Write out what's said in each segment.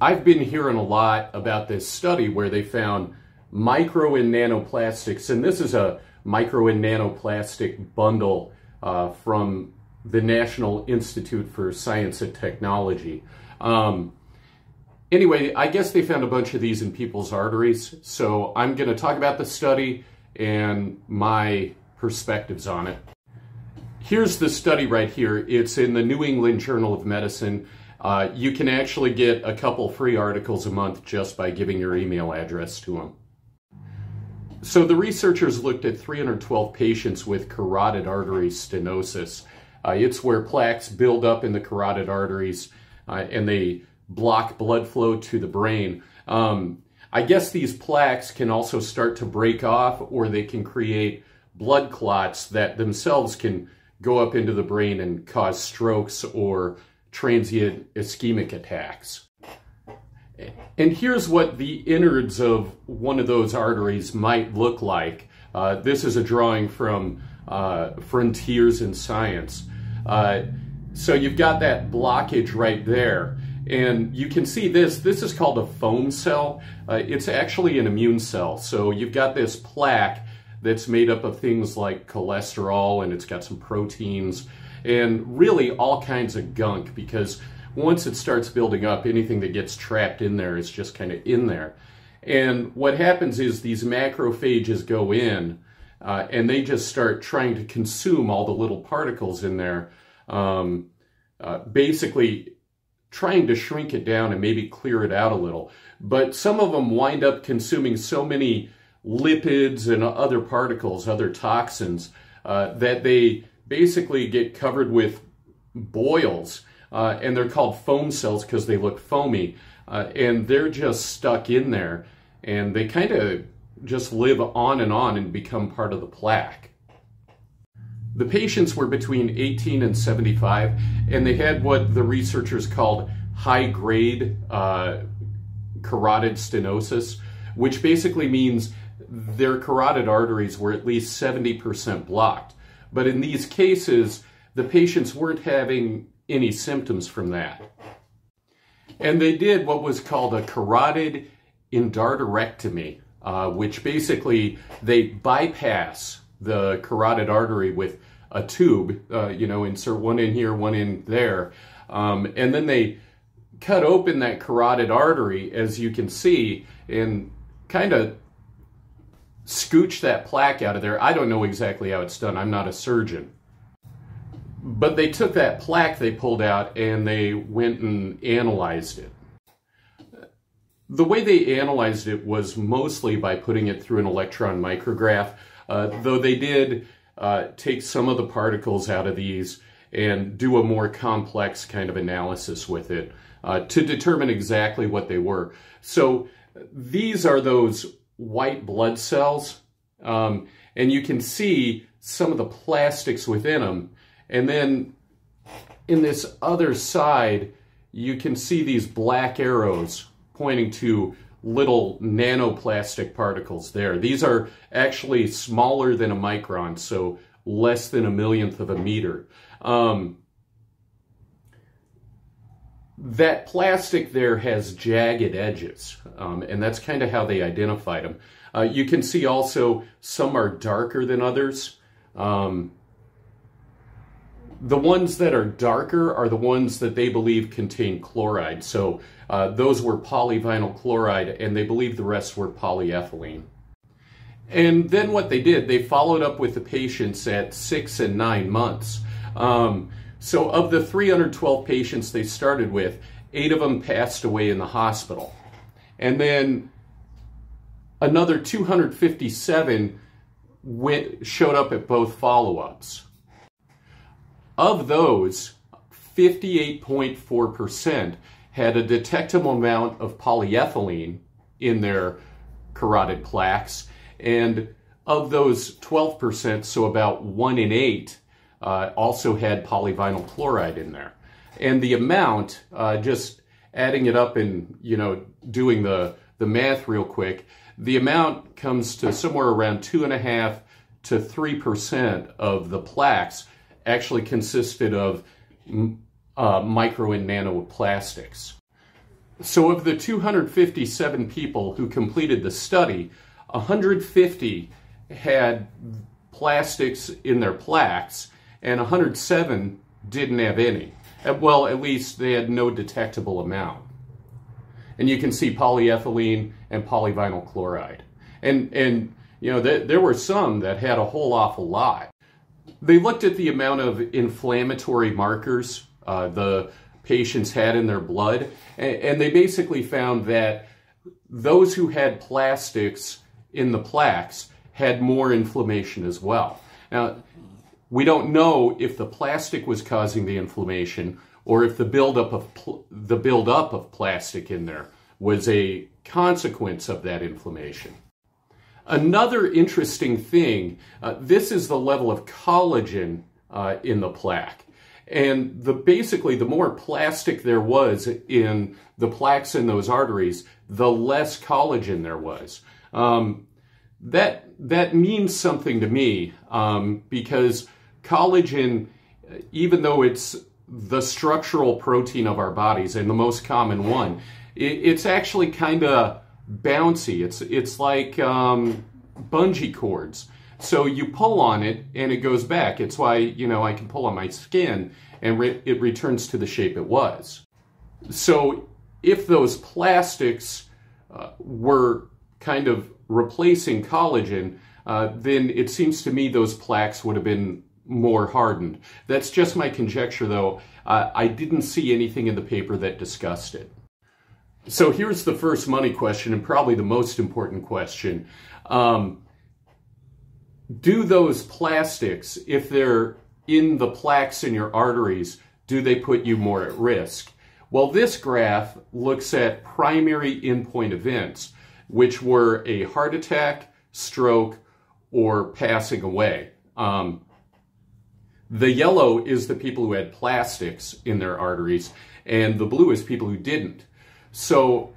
I've been hearing a lot about this study where they found micro and nanoplastics, and this is a micro and nanoplastic bundle from the National Institute for Science and Technology. Anyway, I guess they found a bunch of these in people's arteries, so I'm going to talk about the study and my perspectives on it. Here's the study right here. It's in the New England Journal of Medicine. You can actually get a couple free articles a month just by giving your email address to them. So the researchers looked at 312 patients with carotid artery stenosis. It's where plaques build up in the carotid arteries and they block blood flow to the brain. I guess these plaques can also start to break off, or they can create blood clots that themselves can go up into the brain and cause strokes or transient ischemic attacks. And here's what the innards of one of those arteries might look like. This is a drawing from Frontiers in Science. So you've got that blockage right there. And you can see this is called a foam cell. It's actually an immune cell. So you've got this plaque that's made up of things like cholesterol, and it's got some proteins, and really all kinds of gunk, because once it starts building up, anything that gets trapped in there is just kind of in there. And what happens is these macrophages go in, and they just start trying to consume all the little particles in there, basically trying to shrink it down and maybe clear it out a little. But some of them wind up consuming so many lipids and other particles, other toxins, that they basically get covered with boils, and they're called foam cells because they look foamy, and they're just stuck in there, and they kind of just live on and become part of the plaque. The patients were between 18 and 75, and they had what the researchers called high-grade carotid stenosis, which basically means their carotid arteries were at least 70% blocked. But in these cases, the patients weren't having any symptoms from that. And they did what was called a carotid endarterectomy, which basically they bypass the carotid artery with a tube, insert one in here, one in there, and then they cut open that carotid artery, as you can see, and kind of scooch that plaque out of there. I don't know exactly how it's done. I'm not a surgeon. But they took that plaque they pulled out and they went and analyzed it. The way they analyzed it was mostly by putting it through an electron micrograph, though they did take some of the particles out of these and do a more complex kind of analysis with it to determine exactly what they were. So these are those white blood cells, and you can see some of the plastics within them. And then in this other side, you can see these black arrows pointing to little nanoplastic particles there. These are actually smaller than a micron, so less than a millionth of a meter. That plastic there has jagged edges, and that's kind of how they identified them. You can see also some are darker than others. The ones that are darker are the ones that they believe contain chloride. So those were polyvinyl chloride, and they believe the rest were polyethylene. And then what they did, they followed up with the patients at 6 and 9 months. So of the 312 patients they started with, 8 of them passed away in the hospital. And then another 257 showed up at both follow-ups. Of those, 58.4% had a detectable amount of polyethylene in their carotid plaques, and of those 12%, so about 1 in 8, also had polyvinyl chloride in there. And the amount, just adding it up and doing the math real quick, the amount comes to somewhere around 2.5 to 3% of the plaques actually consisted of micro and nanoplastics. So of the 257 people who completed the study, 150 had plastics in their plaques, and 107 didn't have any. Well, at least they had no detectable amount. And you can see polyethylene and polyvinyl chloride. And you know, there were some that had a whole awful lot. They looked at the amount of inflammatory markers the patients had in their blood, and they basically found that those who had plastics in the plaques had more inflammation as well. Now, we don't know if the plastic was causing the inflammation or if the buildup of plastic in there was a consequence of that inflammation. Another interesting thing, this is the level of collagen in the plaque. And basically, the more plastic there was in the plaques in those arteries, the less collagen there was. That means something to me, because collagen, even though it's the structural protein of our bodies and the most common one, it's actually kind of bouncy. It's like bungee cords. So you pull on it and it goes back. It's why, you know, I can pull on my skin and it returns to the shape it was. So if those plastics were kind of replacing collagen, then it seems to me those plaques would have been more hardened. That's just my conjecture, though. I didn't see anything in the paper that discussed it. So here's the first money question, and probably the most important question. Do those plastics, if they're in the plaques in your arteries, do they put you more at risk? Well, this graph looks at primary endpoint events, which were a heart attack, stroke, or passing away. The yellow is the people who had plastics in their arteries, and the blue is people who didn't. So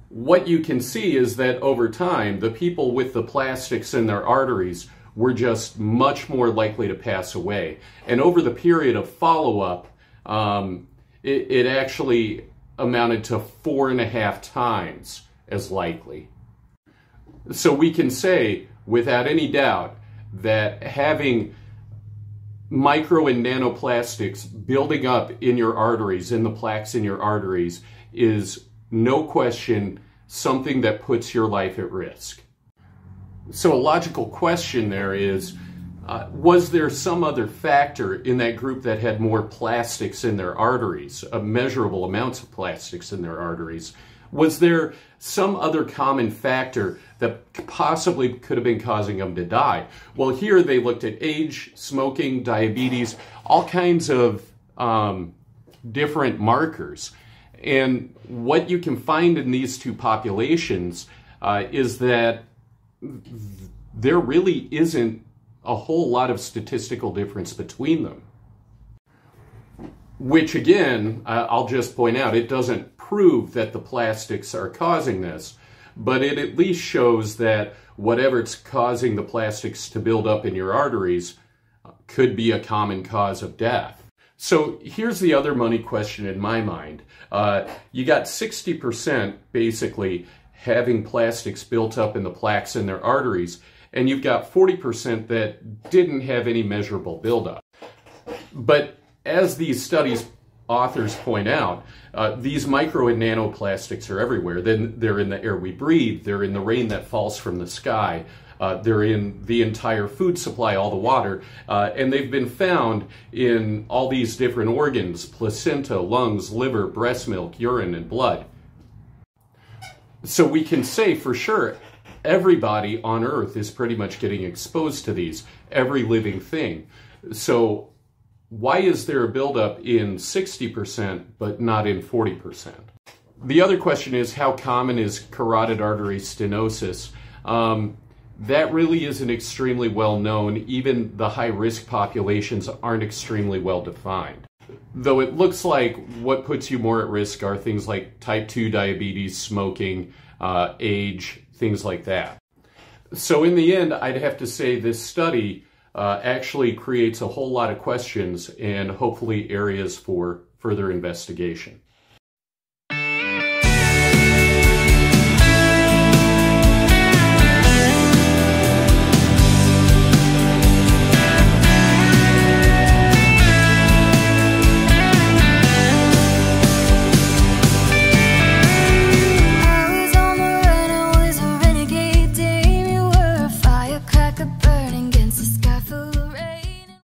what you can see is that over time, the people with the plastics in their arteries were just much more likely to pass away. And over the period of follow-up, it actually amounted to 4.5 times as likely. So we can say, without any doubt, that having micro and nanoplastics building up in your arteries, in the plaques in your arteries, is no question something that puts your life at risk. So a logical question there is, was there some other factor in that group that had more plastics in their arteries, measurable amounts of plastics in their arteries? Was there some other common factor that possibly could have been causing them to die? Well, here they looked at age, smoking, diabetes, all kinds of different markers. And what you can find in these two populations is that there really isn't a whole lot of statistical difference between them. Which again, I'll just point out, it doesn't prove that the plastics are causing this, but it at least shows that whatever's causing the plastics to build up in your arteries could be a common cause of death. So here's the other money question in my mind. You got 60% basically having plastics built up in the plaques in their arteries, and you've got 40% that didn't have any measurable buildup. But as these studies authors point out, these micro and nanoplastics are everywhere. Then they're in the air we breathe, they're in the rain that falls from the sky, they're in the entire food supply, all the water, and they've been found in all these different organs: placenta, lungs, liver, breast milk, urine, and blood. So we can say for sure everybody on Earth is pretty much getting exposed to these, every living thing. So why is there a buildup in 60% but not in 40%? The other question is, how common is carotid artery stenosis? That really isn't extremely well known. Even the high-risk populations aren't extremely well defined. Though it looks like what puts you more at risk are things like type 2 diabetes, smoking, age, things like that. So in the end, I'd have to say this study actually creates a whole lot of questions and hopefully areas for further investigation.